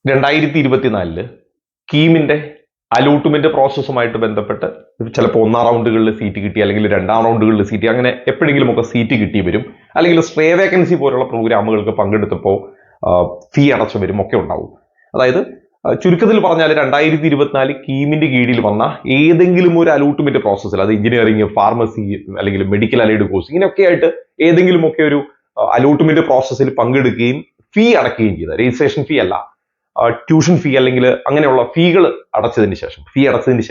2024 കീമിന്റെ allotment പ്രോസസ്സുമായിട്ട് ബന്ധപ്പെട്ട് ചിലപ്പോൾ 1ാം റൗണ്ടുകളിൽ seat കിട്ടി, അല്ലെങ്കിൽ 2ാം റൗണ്ടുകളിൽ സീറ്റ്, അങ്ങനെ എപ്പോഴെങ്കിലും ഒക്കെ സീറ്റ് കിട്ടി വരും. അല്ലെങ്കിൽ സ്ട്രേ വേക്കൻസി പോലുള്ള പ്രോഗ്രാമുകൾക്ക് പങ്കെടുത്തപ്പോൾ ഫീ അടച്ചു വരും ഒക്കെ ഉണ്ടാവും. അതായത് ചുരുക്കത്തിൽ പറഞ്ഞാൽ 2024 കീമിന്റെ കീഴിൽ വന്ന ഏതെങ്കിലും ഒരു അലോട്ട്മെന്റ് പ്രോസസ്സിൽ, അത് എഞ്ചിനീയറിംഗ്, ഫാർമസി അല്ലെങ്കിൽ മെഡിക്കൽ അലൈഡ് കോഴ്സ്, ഇങ്ങനെയൊക്കെ ആയിട്ട് ഏതെങ്കിലും ഒക്കെ ഒരു അലോട്ട്മെന്റ് പ്രോസസ്സിൽ പങ്കെടുക്കുകയും ഫീ അടയ്ക്കുകയും ചെയ്ത, രജിസ്ട്രേഷൻ ഫീ അല്ല, ട്യൂഷൻ ഫീ അല്ലെങ്കിൽ അങ്ങനെയുള്ള ഫീകൾ അടച്ചതിന്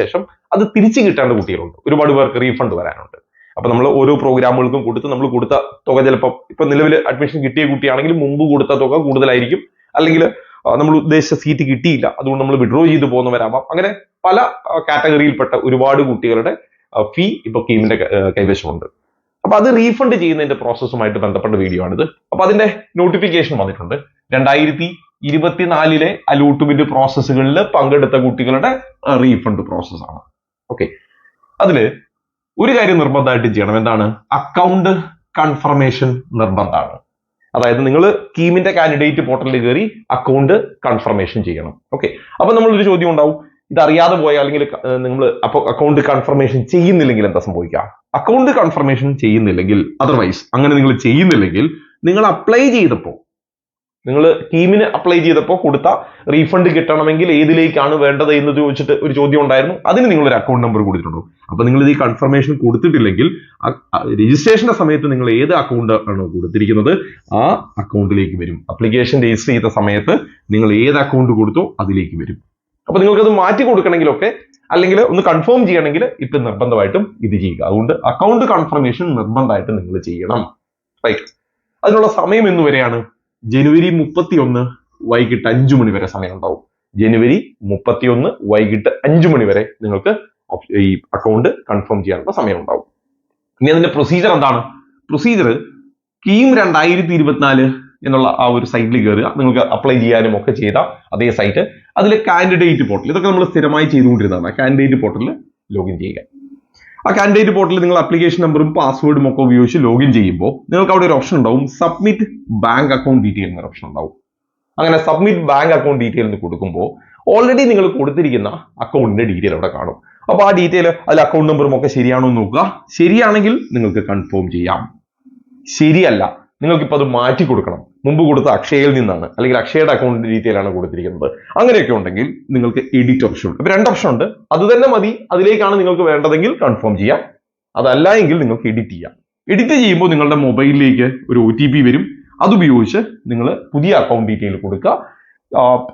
ശേഷം അത് തിരിച്ചു കിട്ടേണ്ട കുട്ടികളുണ്ട്. ഒരുപാട് പേർക്ക് റീഫണ്ട് വരാനുണ്ട്. അപ്പൊ നമ്മൾ ഓരോ പ്രോഗ്രാമുകൾക്കും നമ്മൾ കൊടുത്ത തുക ചിലപ്പോൾ ഇപ്പൊ നിലവിൽ അഡ്മിഷൻ കിട്ടിയ കുട്ടിയാണെങ്കിൽ മുമ്പ് കൊടുത്ത തുക കൂടുതലായിരിക്കും, അല്ലെങ്കിൽ നമ്മൾ ഉദ്ദേശിച്ച സീറ്റ് കിട്ടിയില്ല, അതുകൊണ്ട് നമ്മൾ വിഡ്രോ ചെയ്ത് പോകുന്നവരാവാം. അങ്ങനെ പല കാറ്റഗറിയിൽപ്പെട്ട ഒരുപാട് കുട്ടികളുടെ ഫീ ഇപ്പൊ കീമിന്റെ കൈവശമുണ്ട്. അപ്പൊ അത് റീഫണ്ട് ചെയ്യുന്നതിന്റെ പ്രോസസ്സുമായിട്ട് ബന്ധപ്പെട്ട വീഡിയോ ആണിത്. അപ്പൊ അതിന്റെ നോട്ടിഫിക്കേഷൻ വന്നിട്ടുണ്ട്. 2024 അലോട്ട്മെന്റ് പ്രോസസ്സുകളിൽ പങ്കെടുത്ത കുട്ടികളുടെ റീഫണ്ട് പ്രോസസ്സാണ്. ഓക്കെ, അതില് ഒരു കാര്യം നിർബന്ധമായിട്ട് ചെയ്യണം. എന്താണ്? അക്കൗണ്ട് കൺഫർമേഷൻ നിർബന്ധമാണ്. അതായത് നിങ്ങൾ കീമിന്റെ കാൻഡിഡേറ്റ് പോർട്ടലിൽ കയറി അക്കൗണ്ട് കൺഫർമേഷൻ ചെയ്യണം. ഓക്കെ, അപ്പൊ നമ്മളൊരു ചോദ്യം ഉണ്ടാവും, ഇത് അറിയാതെ പോയാൽ അല്ലെങ്കിൽ നിങ്ങൾ അക്കൗണ്ട് കൺഫർമേഷൻ ചെയ്യുന്നില്ലെങ്കിൽ എന്താ സംഭവിക്കുക? അക്കൗണ്ട് കൺഫർമേഷൻ ചെയ്യുന്നില്ലെങ്കിൽ, അതർവൈസ് അങ്ങനെ നിങ്ങൾ ചെയ്യുന്നില്ലെങ്കിൽ, നിങ്ങൾ അപ്ലൈ ചെയ്തപ്പോൾ, നിങ്ങൾ ടീമിന് അപ്ലൈ ചെയ്തപ്പോൾ കൊടുത്ത റീഫണ്ട് കിട്ടണമെങ്കിൽ ഏതിലേക്കാണ് വേണ്ടത് എന്ന് ചോദിച്ചിട്ട് ഒരു ചോദ്യം ഉണ്ടായിരുന്നു. അതിന് നിങ്ങളൊരു അക്കൗണ്ട് നമ്പർ കൊടുത്തിട്ടുണ്ടോ? അപ്പൊ നിങ്ങൾ ഈ കൺഫർമേഷൻ കൊടുത്തിട്ടില്ലെങ്കിൽ രജിസ്ട്രേഷന്റെ സമയത്ത് നിങ്ങൾ ഏത് അക്കൗണ്ട് ആണോ കൊടുത്തിരിക്കുന്നത് ആ അക്കൗണ്ടിലേക്ക് വരും. അപ്ലിക്കേഷൻ രജിസ്റ്റർ ചെയ്ത സമയത്ത് നിങ്ങൾ ഏത് അക്കൗണ്ട് കൊടുത്തോ അതിലേക്ക് വരും. അപ്പൊ നിങ്ങൾക്ക് അത് മാറ്റി കൊടുക്കണമെങ്കിലൊക്കെ, അല്ലെങ്കിൽ ഒന്ന് കൺഫേം ചെയ്യണമെങ്കിൽ ഇപ്പൊ നിർബന്ധമായിട്ടും ഇത് ചെയ്യുക. അതുകൊണ്ട് അക്കൗണ്ട് കൺഫർമേഷൻ നിർബന്ധമായിട്ട് നിങ്ങൾ ചെയ്യണം. റൈറ്റ്. അതിനുള്ള സമയം എന്ന് വരെയാണ്? ജനുവരി 31 വൈകിട്ട് 5 മണി വരെ സമയം ഉണ്ടാവും. ജനുവരി 31 വൈകിട്ട് 5 മണി വരെ നിങ്ങൾക്ക് ഈ അക്കൗണ്ട് കൺഫേം ചെയ്യാനുള്ള സമയം ഉണ്ടാവും. ഇനി അതിന്റെ പ്രൊസീജർ എന്താണ്? പ്രൊസീജർ കീം 2024 എന്നുള്ള ആ ഒരു സൈറ്റിൽ കയറുക. നിങ്ങൾക്ക് അപ്ലൈ ചെയ്യാനും ഒക്കെ ചെയ്ത അതേ സൈറ്റ്, അതിൽ കാൻഡിഡേറ്റ് പോർട്ടൽ, ഇതൊക്കെ നമ്മൾ സ്ഥിരമായി ചെയ്തുകൊണ്ടിരുന്നതാണ്. കാൻഡിഡേറ്റ് പോർട്ടലിൽ ലോഗിൻ ചെയ്യുക. ആ കാൻഡിഡേറ്റ് പോർട്ടലിൽ നിങ്ങൾ അപ്ലിക്കേഷൻ നമ്പറും പാസ്വേഡും ഒക്കെ ഉപയോഗിച്ച് ലോഗിൻ ചെയ്യുമ്പോൾ നിങ്ങൾക്ക് അവിടെ ഒരു ഓപ്ഷൻ ഉണ്ടാവും, സബ്മിറ്റ് ബാങ്ക് അക്കൗണ്ട് ഡീറ്റെയിൽ എന്നൊരു ഓപ്ഷൻ ഉണ്ടാവും. അങ്ങനെ സബ്മിറ്റ് ബാങ്ക് അക്കൗണ്ട് ഡീറ്റെയിൽ എന്ന് കൊടുക്കുമ്പോൾ ഓൾറെഡി നിങ്ങൾ കൊടുത്തിരിക്കുന്ന അക്കൗണ്ടിന്റെ ഡീറ്റെയിൽ അവിടെ കാണും. അപ്പൊ ആ ഡീറ്റെയിൽ, അതിൽ അക്കൗണ്ട് നമ്പറും ഒക്കെ ശരിയാണോ എന്ന് നോക്കുക. ശരിയാണെങ്കിൽ നിങ്ങൾക്ക് കൺഫേം ചെയ്യാം. ശരിയല്ല, നിങ്ങൾക്ക് ഇപ്പൊ അത് മാറ്റി കൊടുക്കണം. മുമ്പ് കൊടുത്ത അക്ഷയയിൽ നിന്നാണ്, അല്ലെങ്കിൽ അക്ഷയയുടെ അക്കൗണ്ട് ഡീറ്റെയിൽ ആണ് കൊടുത്തിരിക്കുന്നത്. അങ്ങനെയൊക്കെ ഉണ്ടെങ്കിൽ നിങ്ങൾക്ക് എഡിറ്റ് ഓപ്ഷൻ ഉണ്ട്. ഇപ്പൊ 2 ഓപ്ഷൻ ഉണ്ട്. അത് തന്നെ മതി. അതിലേക്കാണ് നിങ്ങൾക്ക് വേണ്ടതെങ്കിൽ കൺഫേം ചെയ്യാം. അതല്ല എങ്കിൽ നിങ്ങൾക്ക് എഡിറ്റ് ചെയ്യാം. എഡിറ്റ് ചെയ്യുമ്പോൾ നിങ്ങളുടെ മൊബൈലിലേക്ക് ഒരു OTP വരും. അതുപയോഗിച്ച് നിങ്ങൾ പുതിയ അക്കൗണ്ട് ഡീറ്റെയിൽ കൊടുക്കുക.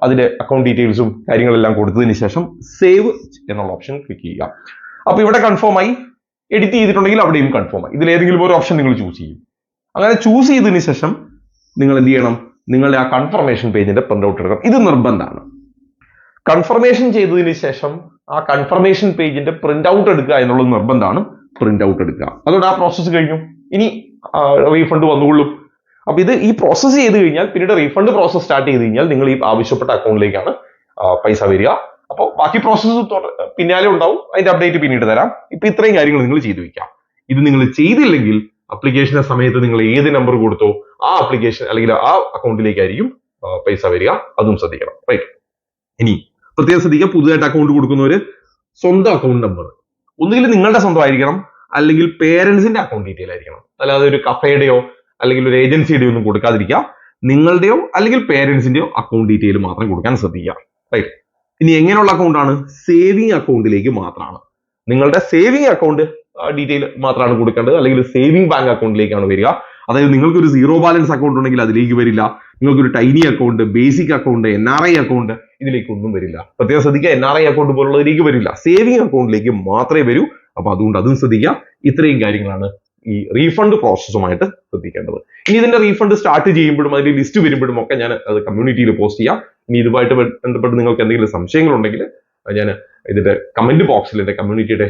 അതിന്റെ അക്കൗണ്ട് ഡീറ്റെയിൽസും കാര്യങ്ങളെല്ലാം കൊടുത്തതിന് ശേഷം സേവ് എന്നുള്ള ഓപ്ഷൻ ക്ലിക്ക് ചെയ്യുക. അപ്പൊ ഇവിടെ കൺഫേം ആയി. എഡിറ്റ് ചെയ്തിട്ടുണ്ടെങ്കിൽ അവിടെയും കൺഫേം ആയി. ഇതിലേതെങ്കിലും ഒരു ഓപ്ഷൻ നിങ്ങൾ ചൂസ് ചെയ്യും. അങ്ങനെ ചൂസ് ചെയ്തതിന് ശേഷം നിങ്ങൾ എന്ത് ചെയ്യണം? നിങ്ങളുടെ ആ കൺഫർമേഷൻ പേജിന്റെ പ്രിന്റ് ഔട്ട് എടുക്കണം. ഇത് നിർബന്ധമാണ്. കൺഫർമേഷൻ ചെയ്തതിന് ശേഷം ആ കൺഫർമേഷൻ പേജിന്റെ പ്രിന്റ് ഔട്ട് എടുക്കുക എന്നുള്ളത് നിർബന്ധമാണ്. പ്രിന്റ് ഔട്ട് എടുക്കുക. അതോടെ ആ പ്രോസസ്സ് കഴിഞ്ഞു. ഇനി റീഫണ്ട് വന്നുകൊള്ളും. അപ്പൊ ഈ പ്രോസസ്സ് ചെയ്ത് കഴിഞ്ഞാൽ പിന്നീട് റീഫണ്ട് പ്രോസസ്സ് സ്റ്റാർട്ട് ചെയ്ത് കഴിഞ്ഞാൽ നിങ്ങൾ ഈ ആവശ്യപ്പെട്ട അക്കൗണ്ടിലേക്കാണ് പൈസ വരിക. അപ്പോൾ ബാക്കി പ്രോസസ്സ് പിന്നാലെ ഉണ്ടാവും. അതിന്റെ അപ്ഡേറ്റ് പിന്നീട് തരാം. ഇപ്പൊ ഇത്രയും കാര്യങ്ങൾ നിങ്ങൾ ചെയ്തു വെക്കാം. ഇത് നിങ്ങൾ ചെയ്തില്ലെങ്കിൽ അപ്ലിക്കേഷന്റെ സമയത്ത് നിങ്ങൾ ഏത് നമ്പർ കൊടുത്തോ ആ അപ്ലിക്കേഷൻ അല്ലെങ്കിൽ ആ അക്കൗണ്ടിലേക്കായിരിക്കും പൈസ വരിക. അതും ശ്രദ്ധിക്കണം. റൈറ്റ്. ഇനി പ്രത്യേകം ശ്രദ്ധിക്കുക, പുതുതായിട്ട് അക്കൗണ്ട് കൊടുക്കുന്നവര് സ്വന്തം അക്കൗണ്ട് നമ്പർ ഒന്നുകിൽ നിങ്ങളുടെ സ്വന്തമായിരിക്കണം, അല്ലെങ്കിൽ പേരൻസിന്റെ അക്കൗണ്ട് ഡീറ്റെയിൽ ആയിരിക്കണം. അല്ലാതെ ഒരു കഫേയുടെയോ അല്ലെങ്കിൽ ഒരു ഏജൻസിയുടെയോ ഒന്നും കൊടുക്കാതിരിക്കുക. നിങ്ങളുടെയോ അല്ലെങ്കിൽ പേരൻസിന്റെയോ അക്കൗണ്ട് ഡീറ്റെയിൽ മാത്രം കൊടുക്കാൻ ശ്രദ്ധിക്കുക. റൈറ്റ്. ഇനി എങ്ങനെയുള്ള അക്കൗണ്ടാണ്? സേവിങ് അക്കൗണ്ടിലേക്ക് മാത്രമാണ്. നിങ്ങളുടെ സേവിങ് അക്കൗണ്ട് ഡീറ്റെയിൽ മാത്രമാണ് കൊടുക്കേണ്ടത്, അല്ലെങ്കിൽ സേവിങ് ബാങ്ക് അക്കൗണ്ടിലേക്കാണ് വരിക. അതായത് നിങ്ങൾക്ക് ഒരു 0 ബാലൻസ് അക്കൗണ്ട് ഉണ്ടെങ്കിൽ അതിലേക്ക് വരില്ല. നിങ്ങൾക്കൊരു tiny account, basic account, NRI account, ഇതിലേക്കൊന്നും വരില്ല. പ്രത്യേകം ശ്രദ്ധിക്കുക, NRI അക്കൗണ്ട് പോലുള്ളതിലേക്ക് വരില്ല. സേവിങ് അക്കൗണ്ടിലേക്ക് മാത്രമേ വരൂ. അപ്പൊ അതുകൊണ്ട് അതും ശ്രദ്ധിക്കുക. ഇത്രയും കാര്യങ്ങളാണ് ഈ റീഫണ്ട് പ്രോസസ്സുമായിട്ട് ശ്രദ്ധിക്കേണ്ടത്. ഇനി ഇതിന്റെ റീഫണ്ട് സ്റ്റാർട്ട് ചെയ്യുമ്പോഴും അതിന്റെ ലിസ്റ്റ് വരുമ്പോഴും ഒക്കെ ഞാൻ അത് കമ്മ്യൂണിറ്റിയിൽ പോസ്റ്റ് ചെയ്യാം. ഇനി ഇതുമായിട്ട് ബന്ധപ്പെട്ട് നിങ്ങൾക്ക് എന്തെങ്കിലും സംശയങ്ങളുണ്ടെങ്കിൽ ഞാൻ ഇതിന്റെ കമന്റ് ബോക്സിൽ എന്റെ കമ്മ്യൂണിറ്റിയുടെ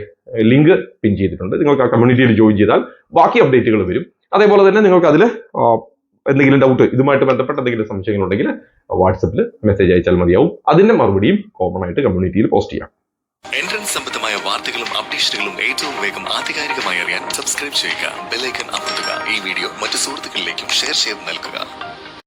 ലിങ്ക് പിൻ ചെയ്തിട്ടുണ്ട്. നിങ്ങൾക്ക് ആ കമ്മ്യൂണിറ്റിയിൽ ജോയിൻ ചെയ്താൽ ബാക്കി അപ്ഡേറ്റുകൾ വരും. അതേപോലെ തന്നെ നിങ്ങൾക്ക് അതിൽ എന്തെങ്കിലും ഡൗട്ട്, ഇതുമായിട്ട് ബന്ധപ്പെട്ട എന്തെങ്കിലും സംശയങ്ങളുണ്ടെങ്കിൽ വാട്സപ്പിൽ മെസ്സേജ് അയച്ചാൽ മതിയാവും. അതിന്റെ മറുപടിയും കോമൺ ആയിട്ട് കമ്മ്യൂണിറ്റിയിൽ പോസ്റ്റ് ചെയ്യാം. എൻട്രൻസ് സംബന്ധമായ വാർത്തകളും അപ്ഡേഷനുകളും ഏറ്റവും വേഗം ആധികാരികമായി അറിയാൻ സബ്സ്ക്രൈബ് ചെയ്യുക. ബെൽ ഐക്കൺ അമർത്തുക. ഈ വീഡിയോ മറ്റു സുഹൃത്തുക്കളിലേക്കും ഷെയർ ചെയ്ത് നൽകുക.